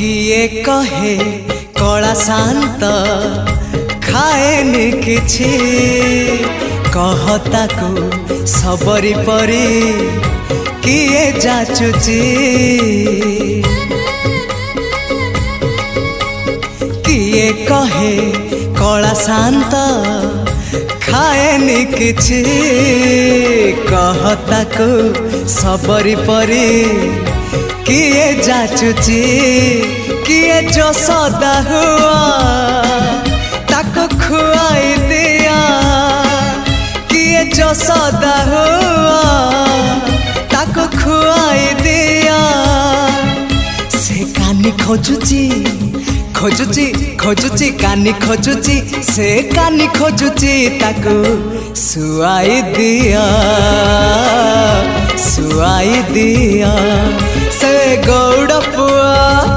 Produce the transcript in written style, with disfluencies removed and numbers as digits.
किए कहे कला शांत खाएनि किछि कहता को सबरी परी किए जाचुची किए कहे कला शांत खाएनि किछि कहता को सबरी परी किए जाचुची किए जो सदा हुआ ताको खुआई दिया किए जो सदा हुआ ताको खुआई दिया से कानी खोजुची खोजुची खोजुची कानी खोजुची से कानी खोजुची ताको सुआई दिया से गौड़ पुआ